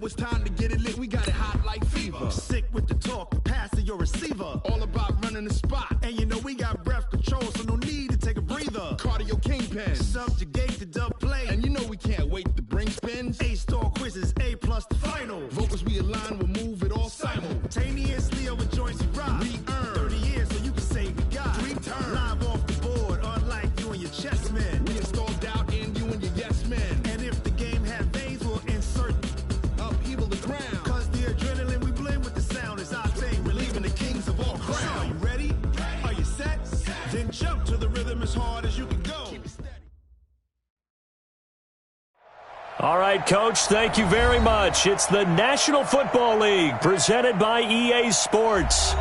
it's time to get it lit. We got it hot like fever. Sick with the talk, passing your receiver. All about running the spot. And you know we got breath control, so no need to take a breather. Cardio kingpin. Subjugate the dub play. And you know we can't wait to bring spins. A-star quizzes, A+ the final. Vocals we align, we'll move it all simultaneously over joints we rock. We earn 30 years so you can say we got 3 turns. Live off the board, unlike you and your chess men. We install doubt in you and your yes men. And if the game had veins, we'll insert upheaval the ground. Cause the adrenaline we blend with the sound is our thing. Relieving the kings of all crowns. Are you ready? Are you set? Then jump to the rhythm as hard as you can go. All right, Coach, thank you very much. It's the National Football League presented by EA Sports.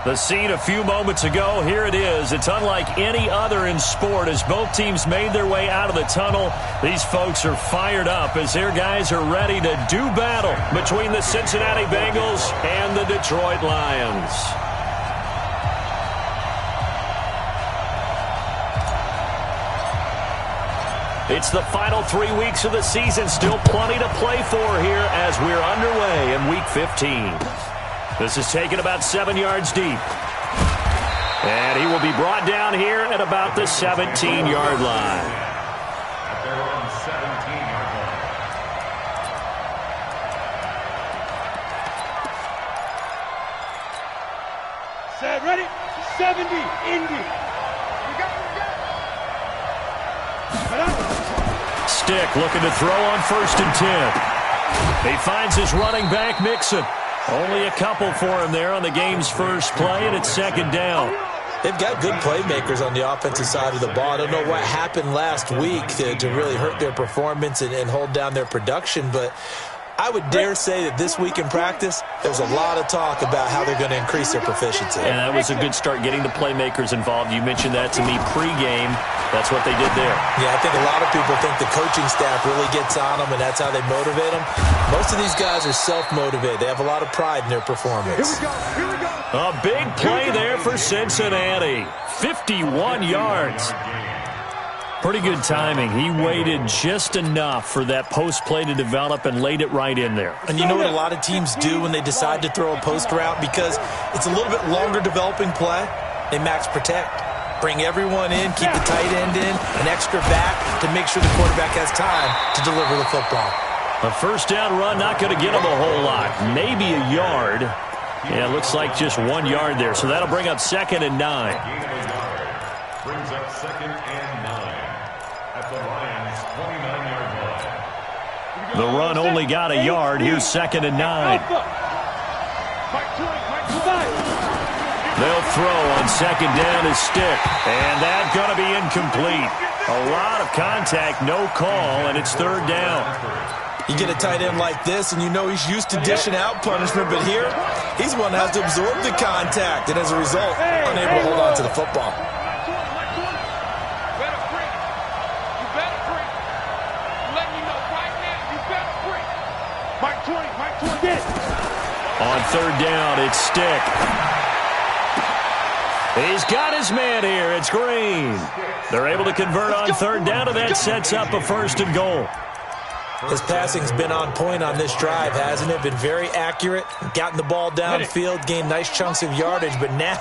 The scene a few moments ago, here it is. It's unlike any other in sport as both teams made their way out of the tunnel. These folks are fired up as their guys are ready to do battle between the Cincinnati Bengals and the Detroit Lions. It's the final 3 weeks of the season. Still plenty to play for here as we're underway in Week 15. This is taken about 7 yards deep. And he will be brought down here at about the 17-yard line. Set, ready? 70, Indy. Stick looking to throw on 1st and 10. He finds his running back, Mixon. Only a couple for him there on the game's first play, and it's 2nd down. They've got good playmakers on the offensive side of the ball. I don't know what happened last week to really hurt their performance and hold down their production, but I would dare say that this week in practice, there's a lot of talk about how they're going to increase their proficiency. And that was a good start getting the playmakers involved. You mentioned that to me pregame. That's what they did there. Yeah, I think a lot of people think the coaching staff really gets on them, and that's how they motivate them. Most of these guys are self-motivated. They have a lot of pride in their performance. Here we go. A big play there for Cincinnati. 51 yards. Pretty good timing. He waited just enough for that post play to develop and laid it right in there. And you know what a lot of teams do when they decide to throw a post route? Because it's a little bit longer developing play, they max protect. Bring everyone in, keep the tight end in, an extra back to make sure the quarterback has time to deliver the football. A 1st down run, not going to get him a whole lot. Maybe a yard. Yeah, it looks like just 1 yard there. So that'll bring up 2nd and 9. Brings up 2nd and 9 at the Lions' 29-yard line. The run only got a yard. Here's 2nd and 9. They'll throw on 2nd down as Stick. And that's going to be incomplete. A lot of contact, no call, and it's 3rd down. You get a tight end like this, and you know he's used to dishing out punishment, but here, he's the one that has to absorb the contact, and as a result, unable to hold on to the football. On 3rd down, it's Stick. He's got his man here. It's Green. They're able to convert on 3rd down, and that sets up a 1st and goal. His passing's been on point on this drive, hasn't it? Been very accurate, gotten the ball downfield, gained nice chunks of yardage. But now,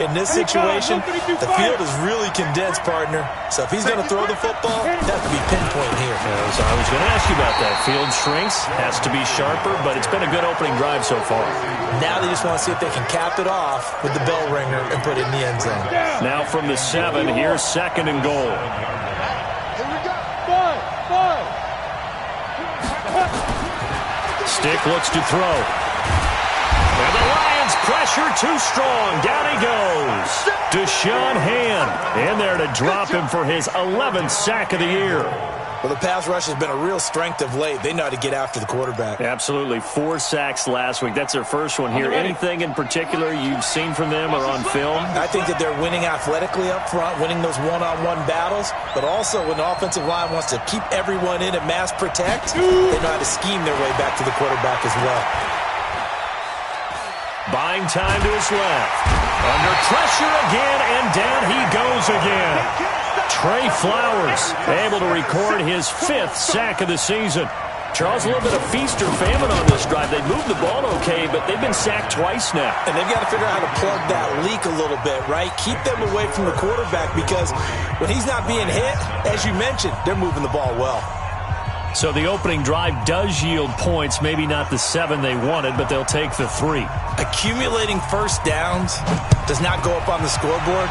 in this situation, the field is really condensed, partner. So if he's going to throw the football, it has to be pinpoint here. So I was going to ask you about that. Field shrinks, has to be sharper, but it's been a good opening drive so far. Now they just want to see if they can cap it off with the bell ringer and put it in the end zone. Now from the 7, here's 2nd and goal. Here we go. 5. Stick looks to throw. And the Lions pressure too strong. Down he goes. Deshaun Hand in there to drop him for his 11th sack of the year. Well, the pass rush has been a real strength of late. They know how to get after the quarterback. Absolutely. 4 sacks last week. That's their first one here. Anything in particular you've seen from them or on film? I think that they're winning athletically up front, winning those one-on-one battles, but also when the offensive line wants to keep everyone in and mass protect, they know how to scheme their way back to the quarterback as well. Buying time to his left. Under pressure again, and down he goes again. Trey Flowers able to record his 5th sack of the season. Charles, a little bit of feast or famine on this drive. They moved the ball okay, but they've been sacked twice now. And they've got to figure out how to plug that leak a little bit, right? Keep them away from the quarterback because when he's not being hit, as you mentioned, they're moving the ball well. So the opening drive does yield points, maybe not the 7 they wanted, but they'll take the 3. Accumulating first downs does not go up on the scoreboard,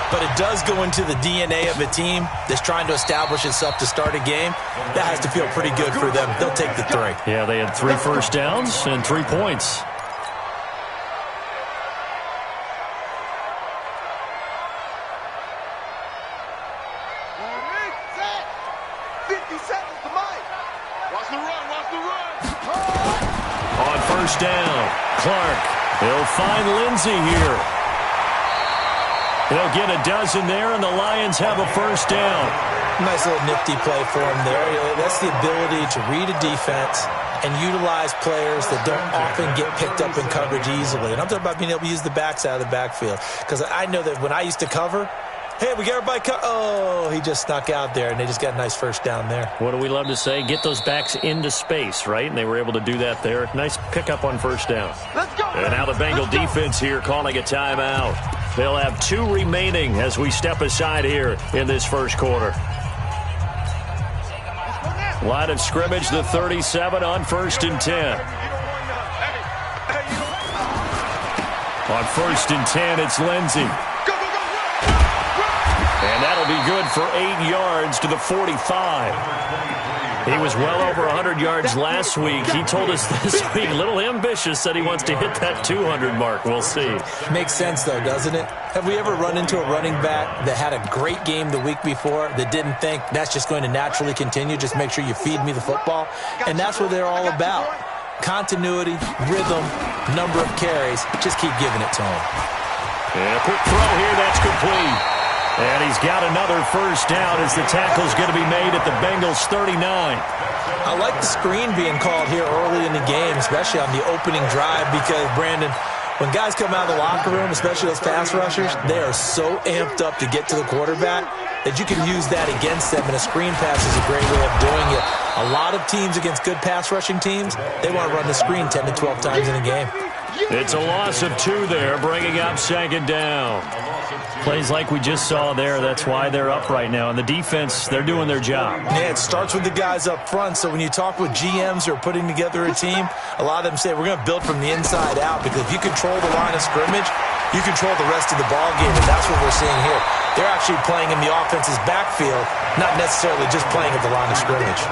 but it does go into the DNA of a team that's trying to establish itself to start a game. That has to feel pretty good for them. They'll take the 3. Yeah, they had 3 first downs and 3 points. On first down, Clark. He'll find Lindsey here. He'll get a dozen there, and the Lions have a first down. Nice little nifty play for him there. That's the ability to read a defense and utilize players that don't often get picked up in coverage easily. And I'm talking about being able to use the backs out of the backfield. Because I know that when I used to cover, hey, we got everybody oh, he just snuck out there, and they just got a nice first down there. What do we love to say? Get those backs into space, right? And they were able to do that there. Nice pickup on first down. Let's go. And now the Bengal defense here calling a timeout. They'll have 2 remaining as we step aside here in this first quarter. Line of scrimmage, the 37 on first and 10. On first and 10, it's Lindsey. And that'll be good for 8 yards to the 45. He was well over 100 yards last week. He told us this week, a little ambitious, said he wants to hit that 200 mark. We'll see. Makes sense, though, doesn't it? Have we ever run into a running back that had a great game the week before that didn't think that's just going to naturally continue? Just make sure you feed me the football. And that's what they're all about. Continuity, rhythm, number of carries. Just keep giving it to him. And a quick throw here. That's complete. And he's got another first down as the tackle's going to be made at the Bengals 39. I like the screen being called here early in the game, especially on the opening drive, because, Brandon, when guys come out of the locker room, especially those pass rushers, they are so amped up to get to the quarterback that you can use that against them, and a screen pass is a great way of doing it. A lot of teams against good pass rushing teams, they want to run the screen 10 to 12 times in a game. It's a loss of 2 there, bringing up second down. Plays like we just saw there, that's why they're up right now. And the defense, they're doing their job. Yeah, it starts with the guys up front. So when you talk with GMs who are putting together a team, a lot of them say we're going to build from the inside out, because if you control the line of scrimmage, you control the rest of the ball game, and that's what we're seeing here. They're actually playing in the offense's backfield, not necessarily just playing at the line of scrimmage.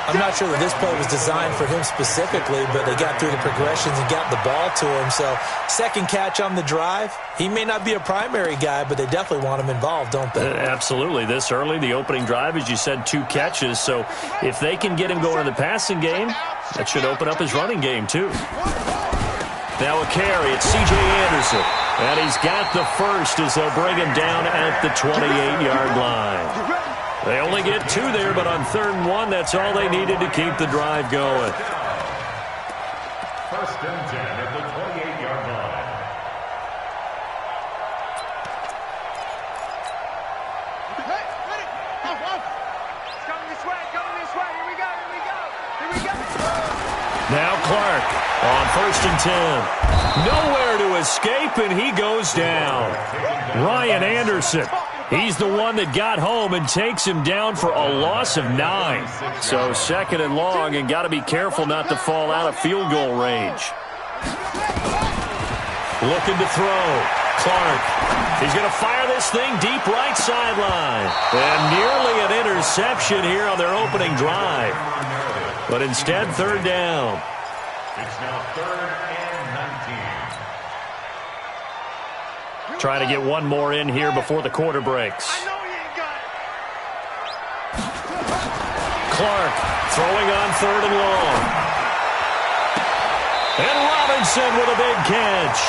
I'm not sure that this play was designed for him specifically, but they got through the progressions and got the ball to him. So second catch on the drive. He may not be a primary guy, but they definitely want him involved, don't they? Absolutely. This early, the opening drive, as you said, 2 catches. So if they can get him going in the passing game, that should open up his running game too. Now a carry. It's C.J. Anderson. And he's got the first as they'll bring him down at the 28-yard line. They only get 2 there, but on 3rd and 1, that's all they needed to keep the drive going. First and 10 at the 28-yard line. Coming this way, here we go. Now Clark on first and 10. Nowhere to escape, and he goes down. Ryan Anderson. He's the one that got home and takes him down for a loss of 9. So 2nd and long, and got to be careful not to fall out of field goal range. Looking to throw. Clark. He's going to fire this thing deep right sideline. And nearly an interception here on their opening drive. But instead, 3rd down. It's now 3rd and 19. Trying to get one more in here before the quarter breaks. Clark throwing on 3rd and long. And Robinson with a big catch.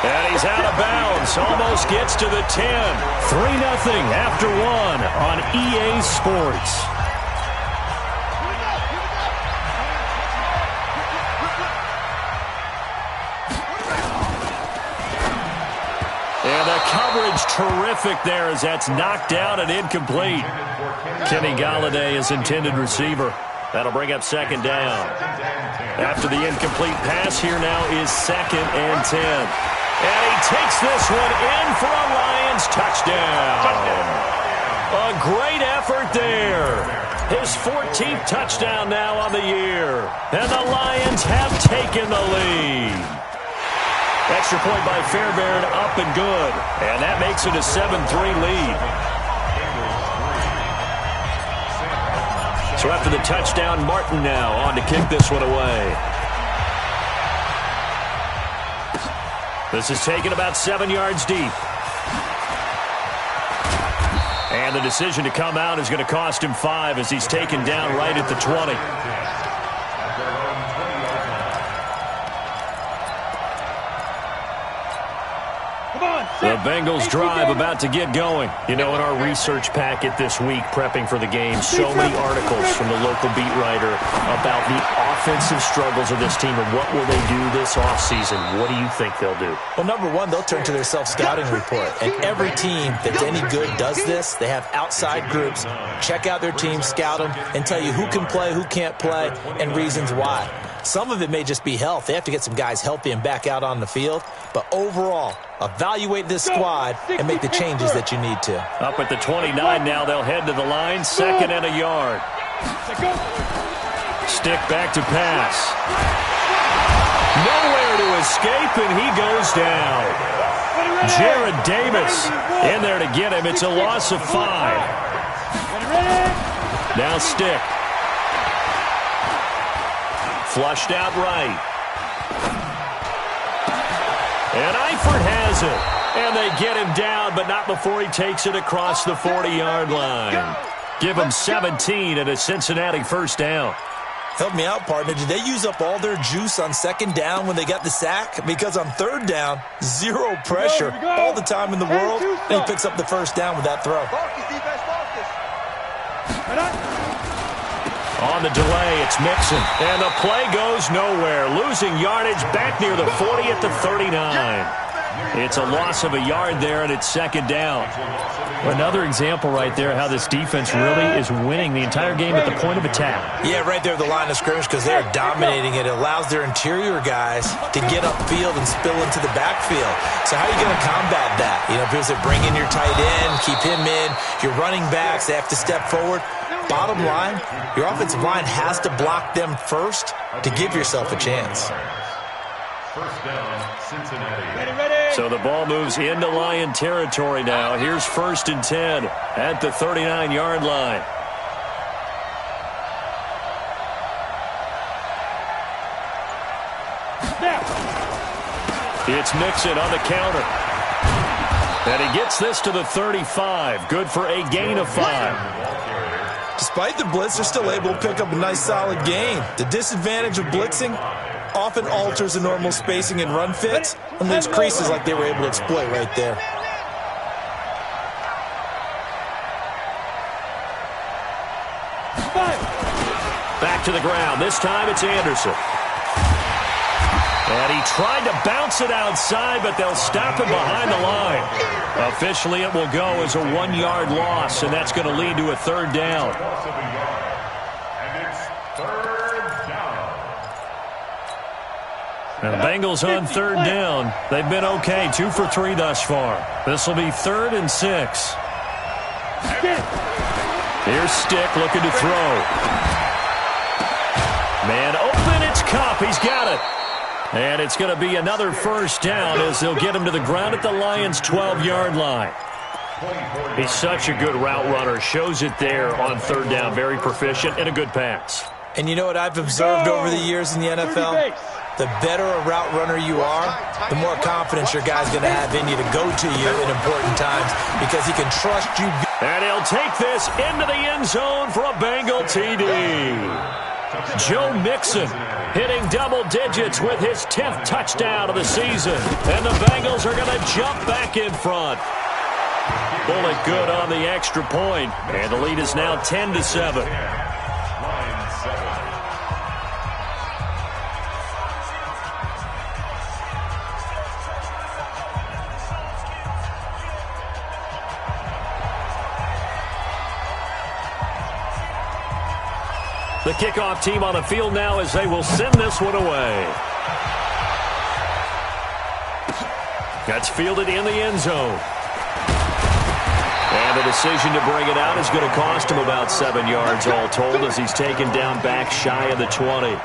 And he's out of bounds. Almost gets to the 10. 3-0 after 1 on EA Sports. And the coverage terrific there as that's knocked out and incomplete. Kenny Golladay is intended receiver. That'll bring up second down. After the incomplete pass, here now is 2nd and 10. And he takes this one in for a Lions touchdown. A great effort there. His 14th touchdown now on the year. And the Lions have taken the lead. Extra point by Fairbairn, up and good. And that makes it a 7-3 lead. So after the touchdown, Martin now on to kick this one away. This is taken about 7 yards deep. And the decision to come out is going to cost him 5 as he's taken down right at the 20. The Bengals drive about to get going. You know, in our research packet this week, prepping for the game, so many articles from the local beat writer about the offensive struggles of this team and what will they do this offseason. What do you think they'll do? Well, number one, they'll turn to their self-scouting report. And every team that's any good does this. They have outside groups. Check out their team, scout them, and tell you who can play, who can't play, and reasons why. Some of it may just be health. They have to get some guys healthy and back out on the field. But overall, evaluate this squad and make the changes that you need to. Up at the 29 now, they'll head to the line. 2nd and a yard. Stick back to pass. Nowhere to escape, and he goes down. Jared Davis in there to get him. It's a loss of 5. Now Stick. Flushed out right. And Eifert has it. And they get him down, but not before he takes it across the 40-yard line. Give him 17 and a Cincinnati first down. Help me out, partner. Did they use up all their juice on 2nd down when they got the sack? Because on 3rd down, 0 pressure, all the time in the world, and he picks up the first down with that throw. On the delay, it's Mixon. And the play goes nowhere. Losing yardage back near the 40 at the 39. It's a loss of a yard there, and it's 2nd down. Another example right there how this defense really is winning the entire game at the point of attack. Yeah, right there at the line of scrimmage because they're dominating it. It allows their interior guys to get upfield and spill into the backfield. So how are you going to combat that? You know, because they bring in your tight end, keep him in. Your running backs, they have to step forward. Bottom line, your offensive line has to block them first to give yourself a chance. First down, Cincinnati. So the ball moves into Lion territory now. Here's 1st and 10 at the 39-yard line. It's Mixon on the counter. And he gets this to the 35. Good for a gain of 5. Despite the blitz, they're still able to pick up a nice solid gain. The disadvantage of blitzing often alters the normal spacing and run fits and leaves creases like they were able to exploit right there. Back to the ground. This time it's Anderson. And he tried to bounce it outside, but they'll stop him behind the line. Officially, it will go as a 1-yard loss, and that's going to lead to a 3rd down. And it's 3rd down. And the Bengals on 3rd down. They've been okay, 2 for 3 thus far. This will be 3rd and 6. Here's Stick looking to throw. Man open, it's Kupp. He's got it. And it's going to be another first down as they'll get him to the ground at the Lions' 12-yard line. He's such a good route runner. Shows it there on 3rd down. Very proficient and a good pass. And you know what I've observed over the years in the NFL? The better a route runner you are, the more confidence your guy's going to have in you to go to you in important times because he can trust you. And he'll take this into the end zone for a Bengal TD. Joe Mixon hitting double digits with his 10th touchdown of the season. And the Bengals are going to jump back in front. Bullet good on the extra point. And the lead is now 10-7. The kickoff team on the field now as they will send this one away. That's fielded in the end zone. And the decision to bring it out is going to cost him about 7 yards all told as he's taken down back shy of the 20.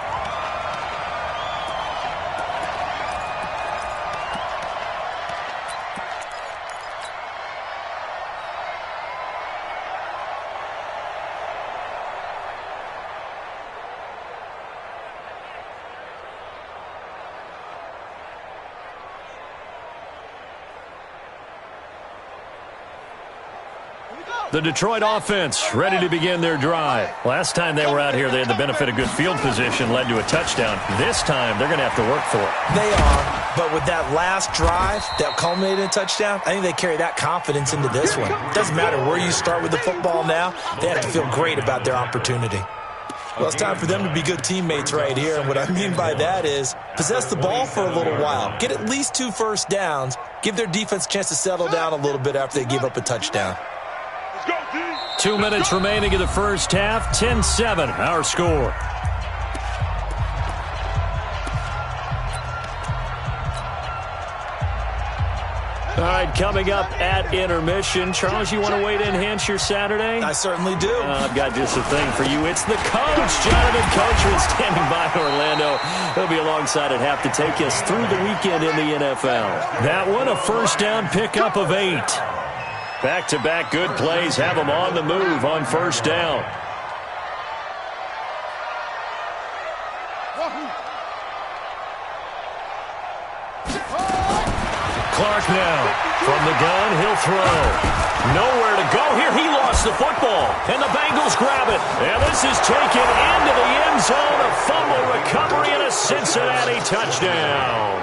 The Detroit offense ready to begin their drive. Last time they were out here, they had the benefit of good field position, led to a touchdown. This time, they're going to have to work for it. They are, but with that last drive that culminated in a touchdown, I think they carry that confidence into this one. It doesn't matter where you start with the football now. They have to feel great about their opportunity. Well, it's time for them to be good teammates right here, and what I mean by that is possess the ball for a little while, get at least 2 first downs, give their defense a chance to settle down a little bit after they give up a touchdown. 2 minutes remaining in the first half. 10-7, our score. All right, coming up at intermission. Charles, you want to wait to enhance your Saturday? I certainly do. I've got just a thing for you. It's the coach, Jonathan Coachman, standing by Orlando. He'll be alongside at half to take us through the weekend in the NFL. That one, a first down pickup of 8. Back-to-back good plays have them on the move on first down. Clark now. From the gun, he'll throw. Nowhere to go here. He lost the football. And the Bengals grab it. And this is taken into the end zone. A fumble recovery and a Cincinnati touchdown.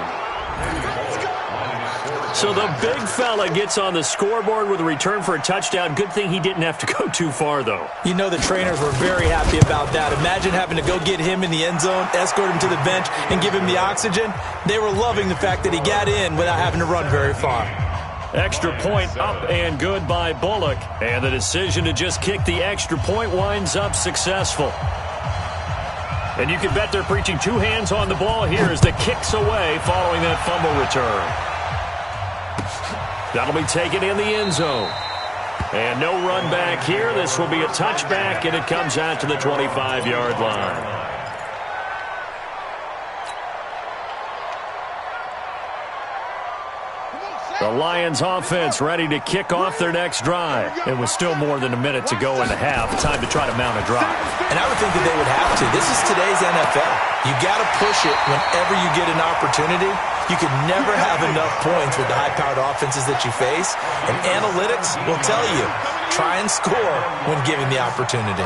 So the big fella gets on the scoreboard with a return for a touchdown. Good thing he didn't have to go too far, though. You know the trainers were very happy about that. Imagine having to go get him in the end zone, escort him to the bench, and give him the oxygen. They were loving the fact that he got in without having to run very far. Extra point up and good by Bullock. And the decision to just kick the extra point winds up successful. And you can bet they're preaching 2 hands on the ball here as the kick's away following that fumble return. That'll be taken in the end zone. And no run back here. This will be a touchback, and it comes out to the 25-yard line. The Lions offense ready to kick off their next drive. It was still more than a minute to go in the half. Time to try to mount a drive. And I would think that they would have to. This is today's NFL. You got to push it whenever you get an opportunity. You can never have enough points with the high-powered offenses that you face. And analytics will tell you, try and score when given the opportunity.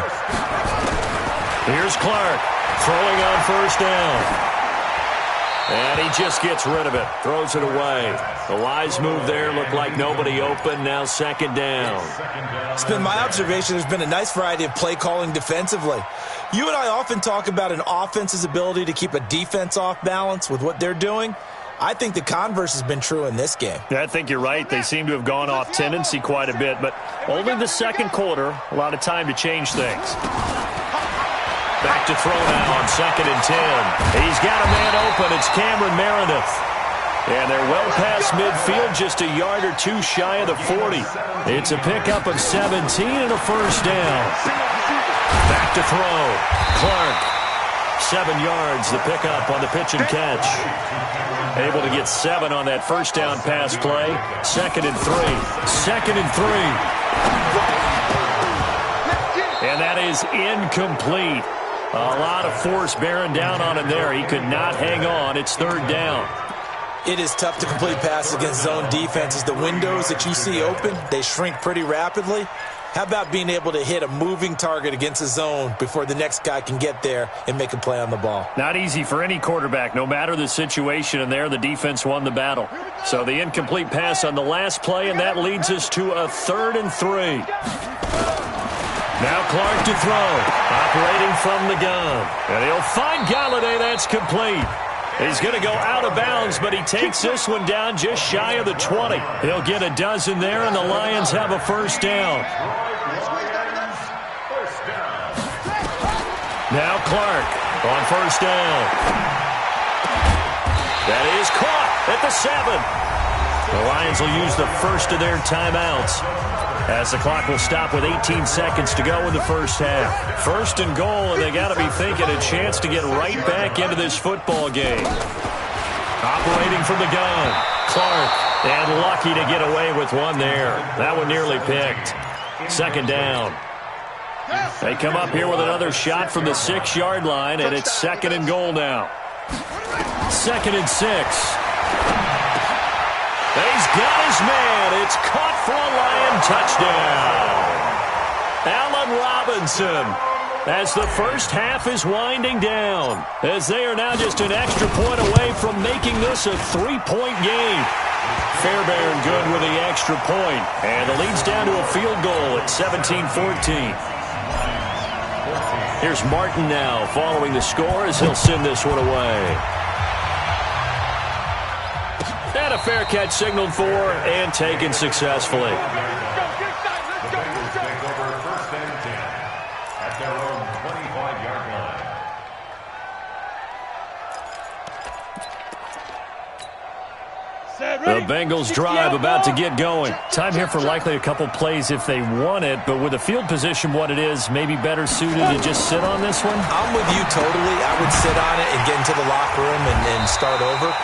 Here's Clark throwing on first down. And he just gets rid of it, throws it away. The wise move there, looked like nobody open, now second down. It's been my observation there's been a nice variety of play calling defensively. You and I often talk about an offense's ability to keep a defense off balance with what they're doing. I think the converse has been true in this game. Yeah, I think you're right. They seem to have gone off tendency quite a bit, but only the second quarter, a lot of time to change things. Back to throw now on 2nd and 10. He's got a man open. It's Cameron Meredith. And they're well past midfield, just a yard or 2 shy of the 40. It's a pickup of 17 and a first down. Back to throw. Clark. 7 yards, the pickup on the pitch and catch. Able to get 7 on that first down pass play. 2nd and 3. 2nd and 3. And that is incomplete. A lot of force bearing down on him there. He could not hang on. It's 3rd down. It is tough to complete passes against zone defenses. The windows that you see open, they shrink pretty rapidly. How about being able to hit a moving target against a zone before the next guy can get there and make a play on the ball? Not easy for any quarterback. No matter the situation in there, the defense won the battle. So the incomplete pass on the last play, and that leads us to a 3rd and 3. Now Clark to throw, operating from the gun. And he'll find Galladay. That's complete. He's going to go out of bounds, but he takes this one down just shy of the 20. He'll get a dozen there, and the Lions have a first down. Now Clark on first down. That is caught at the 7. The Lions will use the first of their timeouts as the clock will stop with 18 seconds to go in the first half. First and goal, and they got to be thinking a chance to get right back into this football game. Operating from the gun, Clark, and lucky to get away with one there. That one nearly picked. Second down. They come up here with another shot from the 6-yard line, and it's second and goal now. Second and 6. He's got his man. It's caught for a Lion touchdown. Allen Robinson, as the first half is winding down, as they are now just an extra point away from making this a 3-point game. Fairbairn good with the extra point, and the lead's down to a field goal at 17-14. Here's Martin now following the score as he'll send this one away. And a fair catch signaled for and taken successfully. The Bengals take over first and 10 at their own 25-yard line. The Bengals drive about to get going. Time here for likely a couple plays if they want it, but with the field position what it is, maybe better suited to just sit on this one? I'm with you totally. I would sit on it and get into the locker room and start over.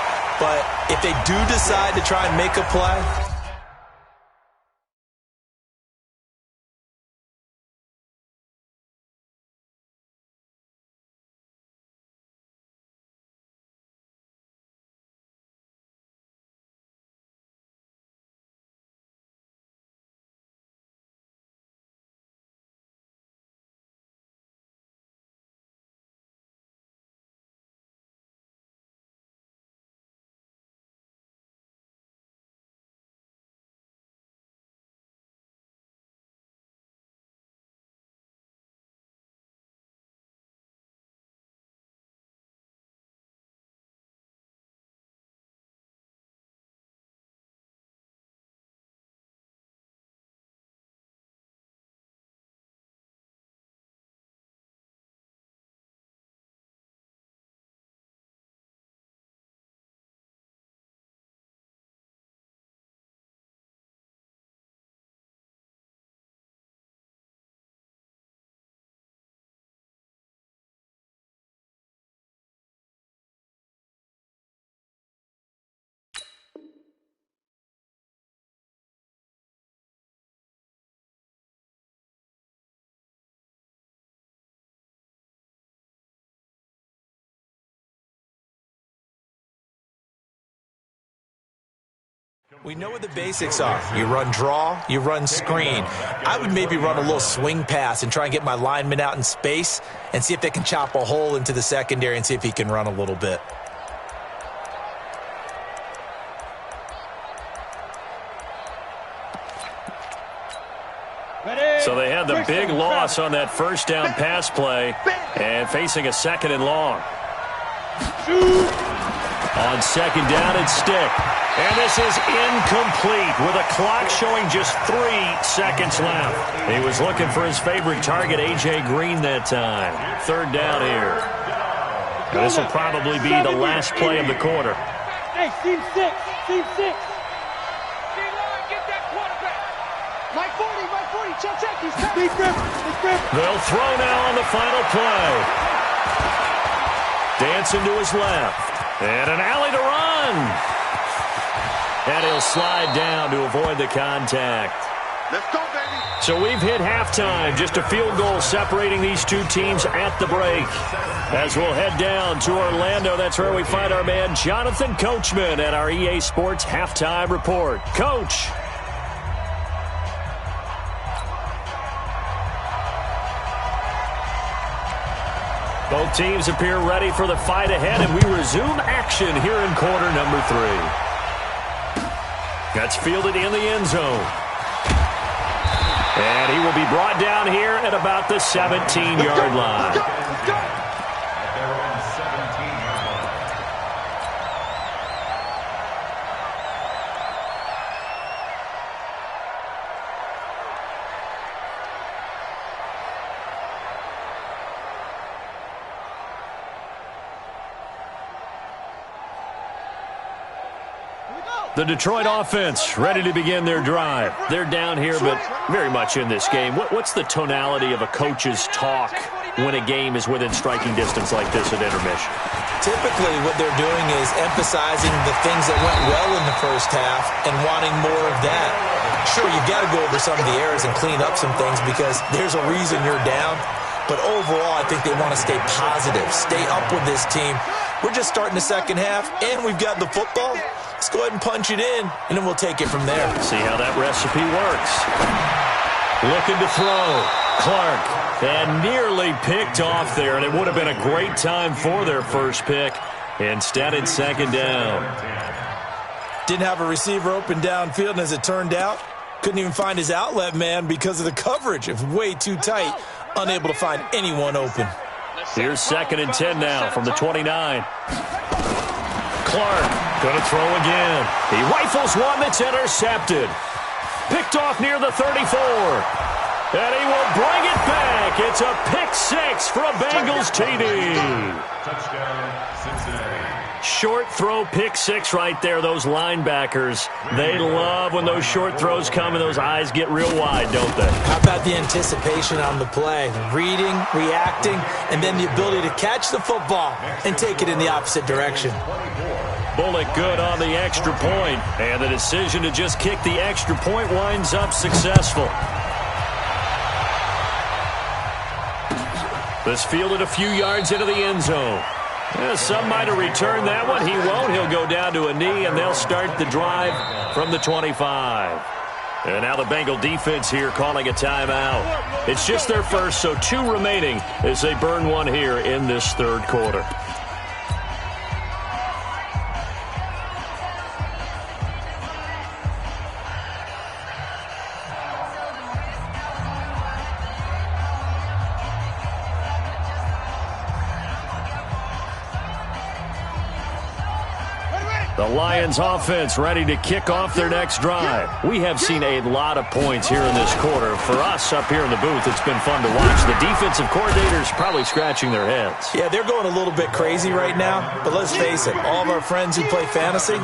But if they do decide to try and make a play, we know what the basics are. You run draw, you run screen. I would maybe run a little swing pass and try and get my lineman out in space and see if they can chop a hole into the secondary and see if he can run a little bit. So they had the big loss on that first down pass play and facing a second and long. On second down, it's Stick. And this is incomplete with a clock showing just 3 seconds left. He was looking for his favorite target, A.J. Green, that time. Third down here. This will probably be the last play of the quarter. Hey, team 6, team 6. D-line, get that quarterback. Mike 40, check, he's coming. They'll throw now on the final play. Dancing to his left. And an alley to run. And he'll slide down to avoid the contact. Let's go, baby. So we've hit halftime. Just a field goal separating these two teams at the break. As we'll head down to Orlando, that's where we find our man Jonathan Coachman at our EA Sports Halftime Report. Coach. Both teams appear ready for the fight ahead, and we resume action here in quarter number 3. That's fielded in the end zone. And he will be brought down here at about the 17-yard line. At their own 17-yard line. The Detroit offense ready to begin their drive. They're down here, but very much in this game. What's the tonality of a coach's talk when a game is within striking distance like this at intermission? Typically, what they're doing is emphasizing the things that went well in the first half and wanting more of that. Sure, you've got to go over some of the errors and clean up some things because there's a reason you're down. But overall, I think they want to stay positive, stay up with this team. We're just starting the second half, and we've got the football. Let's go ahead and punch it in, and then we'll take it from there. See how that recipe works. Looking to throw. Clark. And nearly picked off there, and it would have been a great time for their first pick. Instead, it's second down. Didn't have a receiver open downfield, and as it turned out, couldn't even find his outlet man because of the coverage. It was way too tight, unable to find anyone open. Here's 2nd and 10 now from the 29. Clark going to throw again. He rifles one that's intercepted. Picked off near the 34. And he will bring it back. It's a pick 6 for a Bengals TD. Touchdown, Cincinnati. Short throw pick 6 right there. Those linebackers, they love when those short throws come and those eyes get real wide, don't they? How about the anticipation on the play? Reading, reacting, and then the ability to catch the football and take it in the opposite direction. Bullock good on the extra point. And the decision to just kick the extra point winds up successful. This fielded a few yards into the end zone. Yeah, some might have returned that one. He won't. He'll go down to a knee, and they'll start the drive from the 25. And now the Bengal defense here calling a timeout. It's just their first, so 2 remaining as they burn one here in this third quarter. The Lions offense ready to kick off their next drive. We have seen a lot of points here in this quarter. For us up here in the booth, it's been fun to watch. The defensive coordinators probably scratching their heads. Yeah, they're going a little bit crazy right now. But let's face it, all of our friends who play fantasy,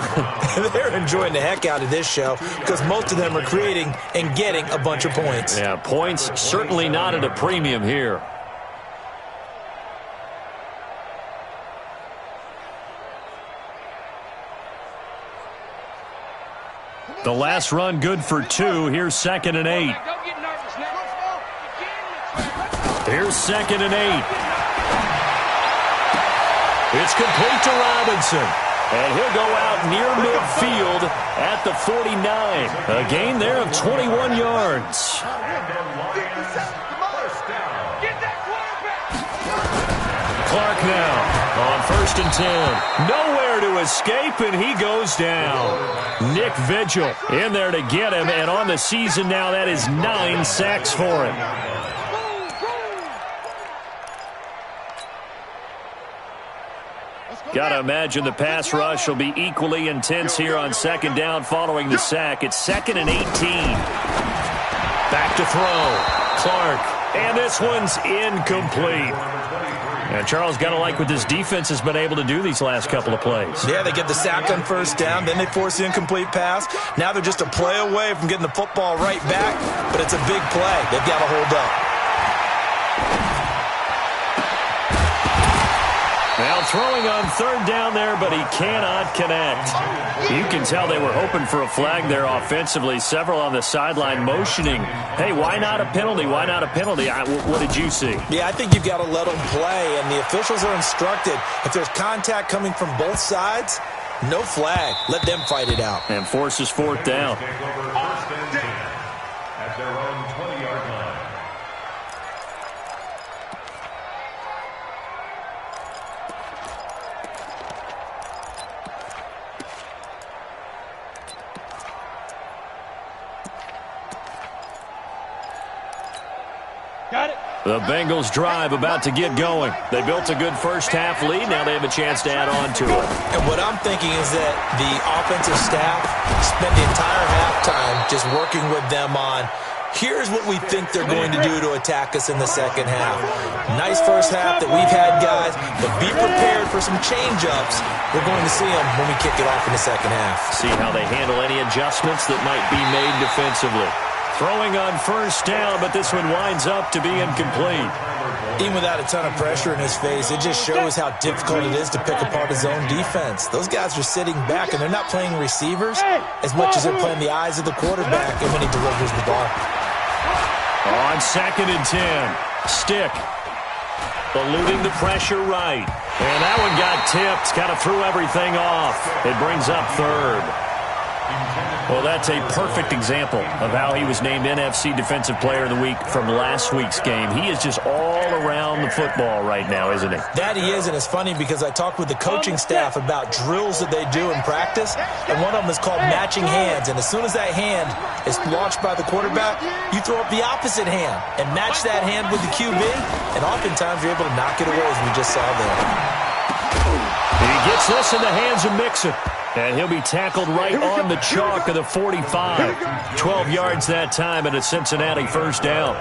they're enjoying the heck out of this show because most of them are creating and getting a bunch of points. Yeah, points certainly not at a premium here. The last run good for 2. Here's 2nd and 8. Here's 2nd and 8. It's complete to Robinson. And he'll go out near midfield at the 49. A gain there of 21 yards. Clark now on 1st and 10. Nowhere to escape, and he goes down. Nick Vigil in there to get him, and on the season now, that is 9 sacks for him. Got to imagine the pass rush will be equally intense here on 2nd down following the sack. It's 2nd and 18. Back to throw. Clark, and this one's incomplete. And Charles, got to like what this defense has been able to do these last couple of plays. Yeah, they get the sack on 1st down, then they force the incomplete pass. Now they're just a play away from getting the football right back, but it's a big play. They've got to hold up. Now throwing on 3rd down there, but he cannot connect. You can tell they were hoping for a flag there offensively. Several on the sideline motioning, hey, why not a penalty? Why not a penalty? What did you see? Yeah, I think you've got to let them play, and the officials are instructed. If there's contact coming from both sides, no flag. Let them fight it out. And forces 4th down. Take over 1st and 10 at their own 20-yard line. Got it. The Bengals drive about to get going. They built a good first half lead. Now they have a chance to add on to it. And what I'm thinking is that the offensive staff spent the entire halftime just working with them on Here's what we think they're going to do to attack us in the second half. Nice first half that we've had, guys, but be prepared for some change-ups. We're going to see them when we kick it off in the second half. See how they handle any adjustments that might be made defensively. Throwing on first down, but this one winds up to be incomplete. Even without a ton of pressure in his face, it just shows how difficult it is to pick apart his own defense. Those guys are sitting back, and they're not playing receivers as much as they're playing the eyes of the quarterback and when he delivers the ball. On 2nd and 10, Stick eluding the pressure right. And that one got tipped, kind of threw everything off. It brings up 3rd. Well, that's a perfect example of how he was named NFC Defensive Player of the Week from last week's game. He is just all around the football right now, isn't he? That he is, and it's funny because I talked with the coaching staff about drills that they do in practice, and one of them is called matching hands. And as soon as that hand is launched by the quarterback, you throw up the opposite hand and match that hand with the QB, and oftentimes you're able to knock it away, as we just saw there. And he gets this in the hands of Mixon. And he'll be tackled right on the chalk of the 45. 12 yards that time and a Cincinnati first down.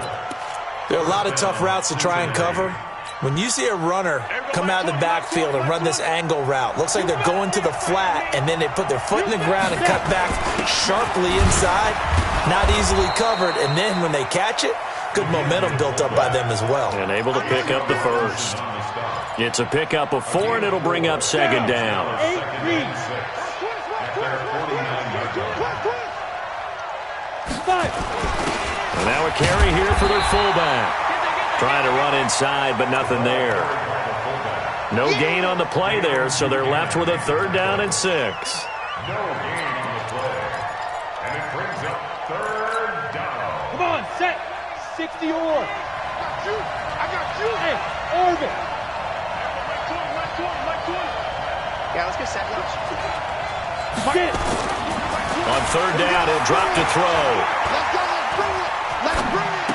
There are a lot of tough routes to try and cover. When you see a runner come out of the backfield and run this angle route, looks like they're going to the flat, and then they put their foot in the ground and cut back sharply inside, not easily covered. And then when they catch it, good momentum built up by them as well. And able to pick up the first. It's a pickup of 4, and it'll bring up 2nd down. And now a carry here for their fullback. Trying to run inside, but nothing there. No gain on the play there, so they're left with a 3rd down and 6. No gain on the play. And it brings up 3rd down. Come on, set. 60 or. I got you. Hey, Orbit. Yeah, let's get set. Get. On 3rd down, he'll drop to throw. Let's go, let's bring it. Let's bring it.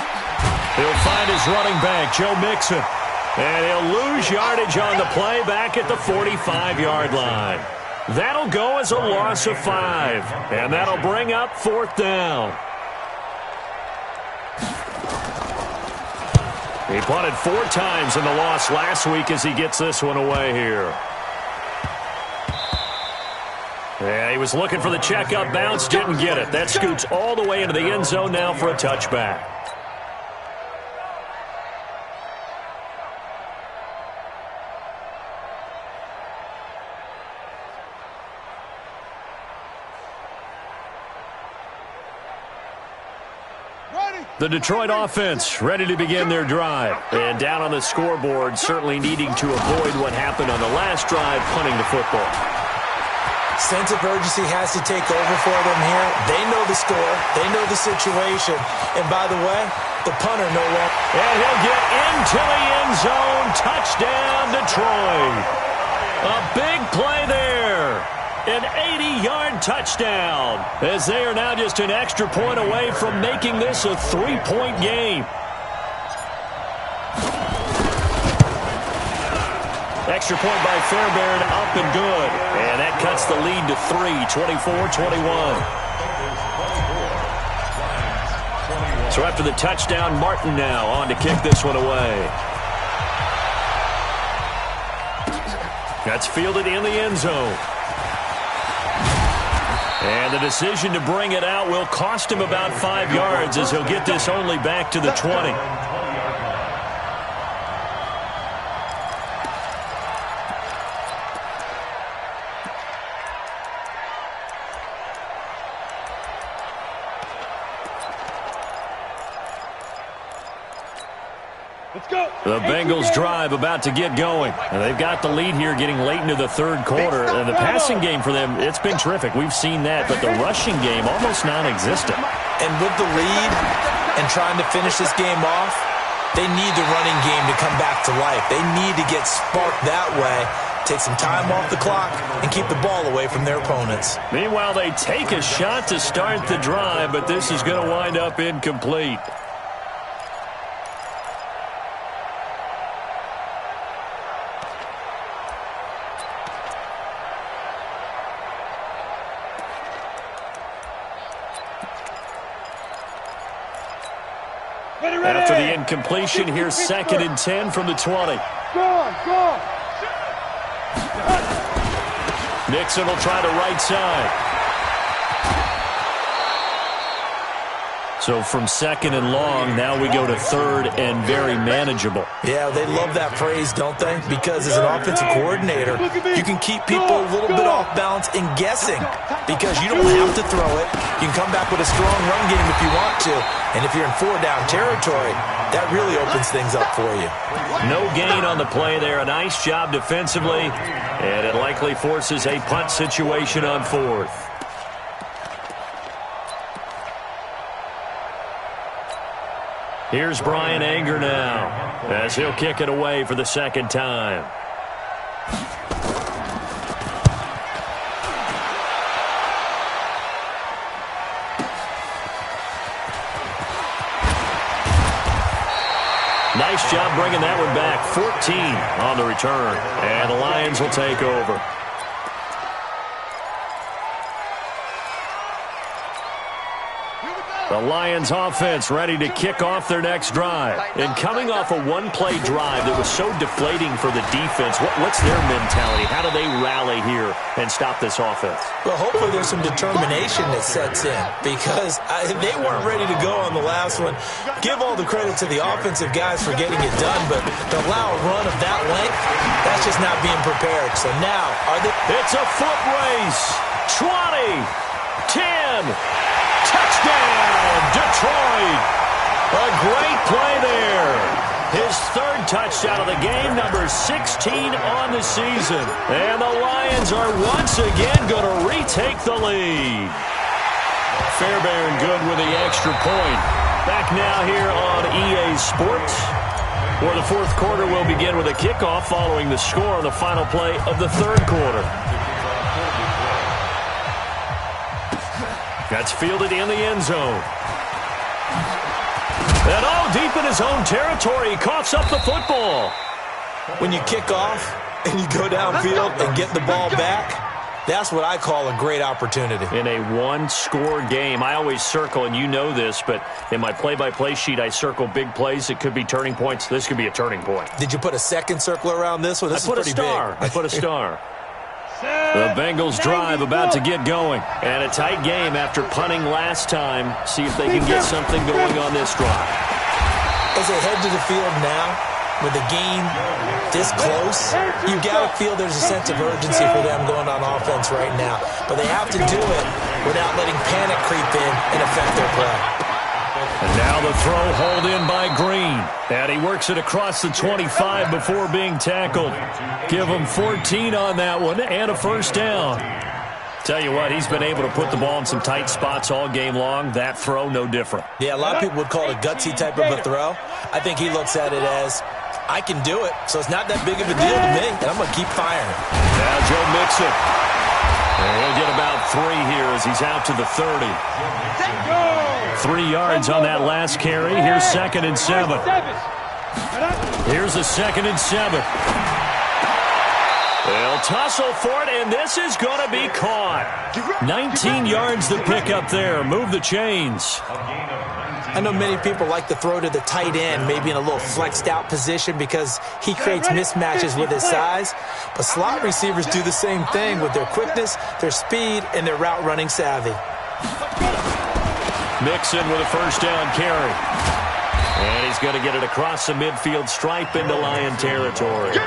He'll find his running back, Joe Mixon. And he'll lose yardage on the play back at the 45-yard line. That'll go as a loss of 5. And that'll bring up 4th down. He punted 4 times in the loss last week as he gets this one away here. Yeah, he was looking for the check-up bounce, didn't get it. That scoots all the way into the end zone now for a touchback. The Detroit offense ready to begin their drive. And down on the scoreboard, certainly needing to avoid what happened on the last drive, punting the football. Sense of urgency has to take over for them here. They know the score. They know the situation. And by the way, the punter no longer. And he'll get into the end zone. Touchdown, Detroit. A big play there. An 80-yard touchdown. As they are now just an extra point away from making this a 3-point game. Extra point by Fairbairn, up and good. And that cuts the lead to 3, 24-21. So after the touchdown, Martin now on to kick this one away. That's fielded in the end zone. And the decision to bring it out will cost him about 5 yards as he'll get this only back to the 20. The Bengals drive about to get going. And they've got the lead here getting late into the 3rd quarter. And the passing game for them, it's been terrific. We've seen that. But the rushing game, almost non-existent. And with the lead and trying to finish this game off, they need the running game to come back to life. They need to get sparked that way, take some time off the clock, and keep the ball away from their opponents. Meanwhile, they take a shot to start the drive, but this is going to wind up incomplete. After the incompletion, here's 2nd and 10 from the 20. Go. Mixon will try the right side. So from 2nd and long, now we go to 3rd and very manageable. Yeah, they love that phrase, don't they? Because as an offensive coordinator, you can keep people a little bit off balance and guessing because you don't have to throw it. You can come back with a strong run game if you want to. And if you're in 4-down territory, that really opens things up for you. No gain on the play there. A nice job defensively. And it likely forces a punt situation on 4th. Here's Bryan Anger now as he'll kick it away for the 2nd time. Nice job bringing that one back. 14 on the return. And the Lions will take over. The Lions offense ready to kick off their next drive. And coming off a one-play drive that was so deflating for the defense, what's their mentality? How do they rally here and stop this offense? Well, hopefully there's some determination that sets in because they weren't ready to go on the last one. Give all the credit to the offensive guys for getting it done, but to allow a run of that length, that's just not being prepared. So now, it's a foot race. 20, 10, touchdown, Detroit. A great play there. His 3rd touchdown of the game, number 16 on the season. And the Lions are once again going to retake the lead. Fairbairn good with the extra point. Back now here on EA Sports, where the 4th quarter will begin with a kickoff following the score on the final play of the 3rd quarter. That's fielded in the end zone. And deep in his own territory, he coughs up the football. When you kick off and you go downfield and get the ball back, that's what I call a great opportunity. In a one-score game, I always circle, and you know this, but in my play-by-play sheet, I circle big plays. It could be turning points. This could be a turning point. Did you put a second circle around this one? This is pretty big. I put a star. The Bengals drive about to get going. And a tight game after punting last time. See if they can get something going on this drive. As they head to the field now, with the game this close, you got to feel there's a sense of urgency for them going on offense right now. But they have to do it without letting panic creep in and affect their play. And now the throw hauled in by Green. And he works it across the 25 before being tackled. Give him 14 on that one and a first down. Tell you what, he's been able to put the ball in some tight spots all game long. That throw, no different. Yeah, a lot of people would call it a gutsy type of a throw. I think he looks at it as, I can do it, so it's not that big of a deal to me, and I'm going to keep firing. Now Joe Mixon. And he'll get about 3 here as he's out to the 30. 3 yards on that last carry. Here's 2nd and 7. Here's the 2nd and 7. They'll tussle for it, and this is going to be caught. 19 yards to pick up there. Move the chains. I know many people like to throw to the tight end, maybe in a little flexed out position because he creates mismatches with his size. But slot receivers do the same thing with their quickness, their speed, and their route running savvy. Mixon with a first down carry. And he's going to get it across the midfield stripe into Lion territory.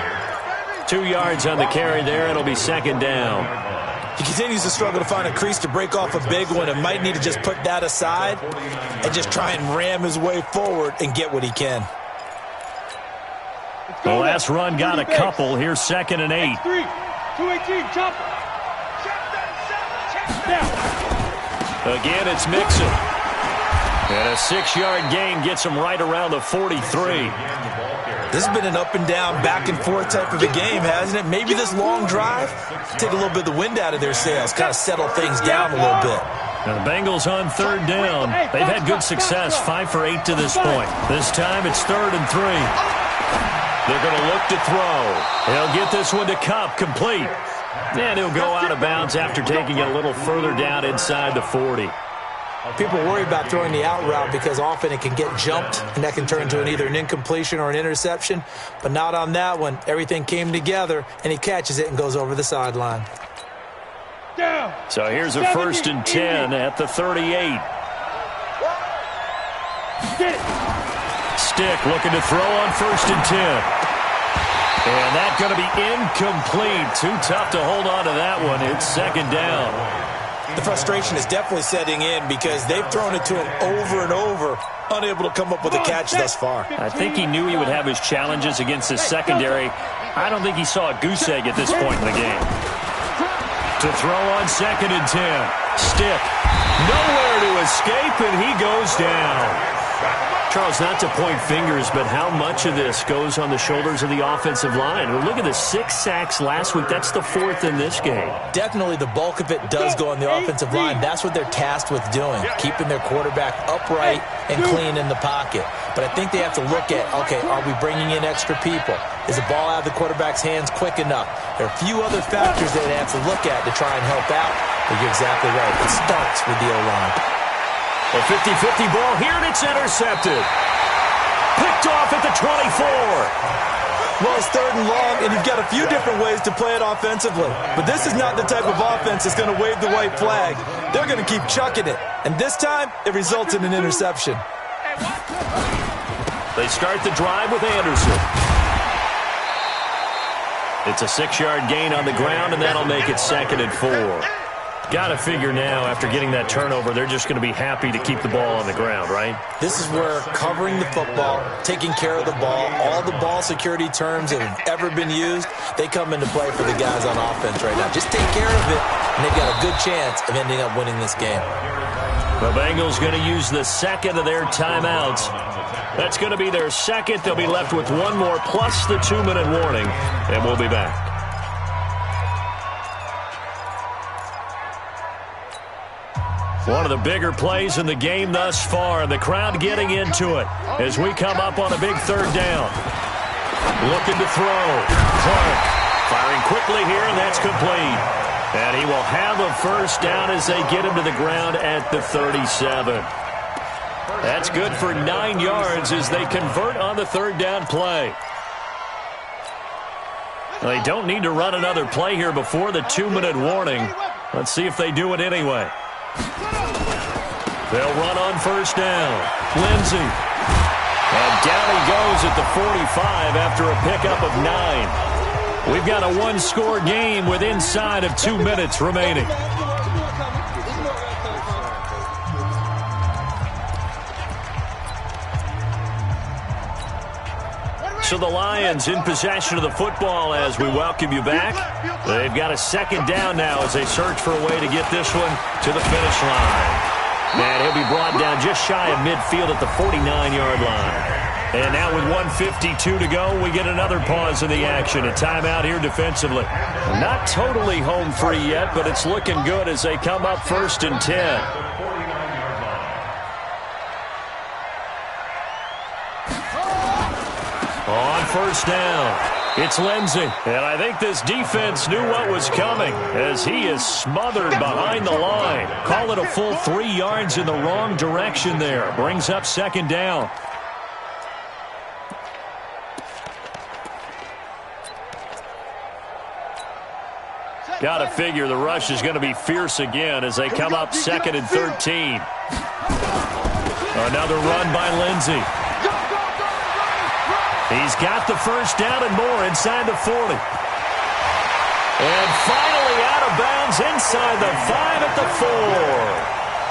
2 yards on the carry there. It'll be 2nd down. He continues to struggle to find a crease to break off a big one and might need to just put that aside and just try and ram his way forward and get what he can. The last run got a couple. Here's 2nd and 8. 218, chopper. Again, it's Mixon. And a 6-yard gain gets him right around the 43. This has been an up-and-down, back-and-forth type of a game, hasn't it? Maybe this long drive, take a little bit of the wind out of their sails, kind of settle things down a little bit. Now the Bengals on 3rd down. They've had good success, 5 for 8 to this point. This time it's 3rd and 3. They're going to look to throw. He'll get this one to Kupp, complete. And he'll go out of bounds after taking it a little further down inside the 40. People worry about throwing the out route because often it can get jumped, and that can turn into either an incompletion or an interception. But not on that one. Everything came together, and he catches it and goes over the sideline. So here's a 1st and 10 at the 38. Stick looking to throw on 1st and 10. And that's going to be incomplete. Too tough to hold on to that one. It's 2nd down. The frustration is definitely setting in because they've thrown it to him over and over, unable to come up with a catch thus far. I think he knew he would have his challenges against his secondary. I don't think he saw a goose egg at this point in the game. To throw on 2nd and 10. Stick. Nowhere to escape, and he goes down. Charles, not to point fingers, but how much of this goes on the shoulders of the offensive line? Well, look at the 6 sacks last week. That's the 4th in this game. Definitely the bulk of it does go on the offensive line. That's what they're tasked with doing, keeping their quarterback upright and clean in the pocket. But I think they have to look at, okay, are we bringing in extra people? Is the ball out of the quarterback's hands quick enough? There are a few other factors that they have to look at to try and help out. But you're exactly right. It starts with the O-line. A 50-50 ball here, and it's intercepted. Picked off at the 24. Well, it's 3rd and long, and you've got a few different ways to play it offensively. But this is not the type of offense that's going to wave the white flag. They're going to keep chucking it. And this time, it results in an interception. They start the drive with Anderson. It's a 6-yard gain on the ground, and that'll make it 2nd and 4. Got to figure now, after getting that turnover, they're just going to be happy to keep the ball on the ground, right? This is where covering the football, taking care of the ball, all the ball security terms that have ever been used, they come into play for the guys on offense right now. Just take care of it, and they've got a good chance of ending up winning this game. The Bengals going to use the 2nd of their timeouts. That's going to be their 2nd. They'll be left with one more plus the 2-minute warning, and we'll be back. One of the bigger plays in the game thus far, and the crowd getting into it as we come up on a big 3rd down. Looking to throw. Clark firing quickly here, and that's complete. And he will have a 1st down as they get him to the ground at the 37. That's good for 9 yards as they convert on the 3rd down play. They don't need to run another play here before the 2-minute warning. Let's see if they do it anyway. They'll run on 1st down. Lindsey. And down he goes at the 45 after a pickup of 9. We've got a 1-score game with inside of 2 minutes remaining. So the Lions in possession of the football as we welcome you back. They've got a 2nd down now as they search for a way to get this one to the finish line. And he'll be brought down just shy of midfield at the 49-yard line. And now with 1:52 to go, we get another pause in the action. A timeout here defensively. Not totally home free yet, but it's looking good as they come up 1st and 10. On 1st down, it's Lindsey. And I think this defense knew what was coming as he is smothered behind the line. Call it a full 3 yards in the wrong direction there. Brings up 2nd down. Got to figure the rush is going to be fierce again as they come up 2nd and 13. Another run by Lindsey. He's got the 1st down and more inside the 40. And finally out of bounds inside the 5 at the 4.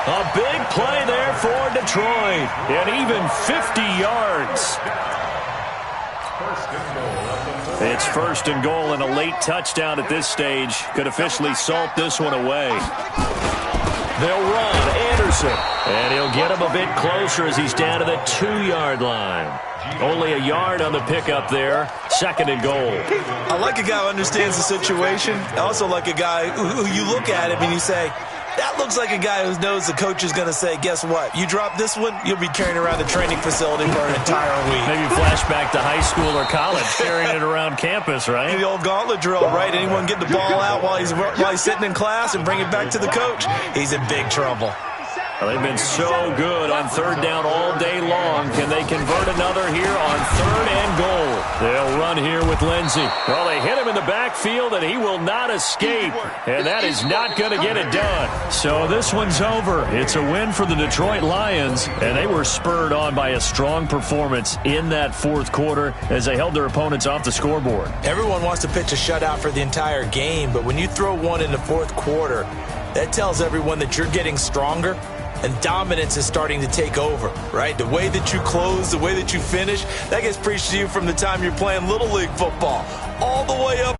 A big play there for Detroit. And even 50 yards. It's 1st and goal, and a late touchdown at this stage could officially salt this one away. They'll run Anderson. And he'll get him a bit closer as he's down to the 2-yard line. Only a yard on the pickup there. 2nd and goal. I like a guy who understands the situation. I also like a guy who you look at him and you say, that looks like a guy who knows the coach is going to say, guess what? You drop this one, you'll be carrying around the training facility for an entire week. Maybe flashback to high school or college, carrying it around campus, right? The old gauntlet drill, right? Anyone get the ball out while he's sitting in class and bring it back to the coach? He's in big trouble. Well, they've been so good on third down all day long. Can they convert another here on third and goal? They'll run here with Lindsey. Well, they hit him in the backfield, and he will not escape. And that is not going to get it done. So this one's over. It's a win for the Detroit Lions, and they were spurred on by a strong performance in that fourth quarter as they held their opponents off the scoreboard. Everyone wants to pitch a shutout for the entire game, but when you throw one in the fourth quarter, that tells everyone that you're getting stronger. And dominance is starting to take over, right? The way that you close, the way that you finish, that gets preached to you from the time you're playing Little League football all the way up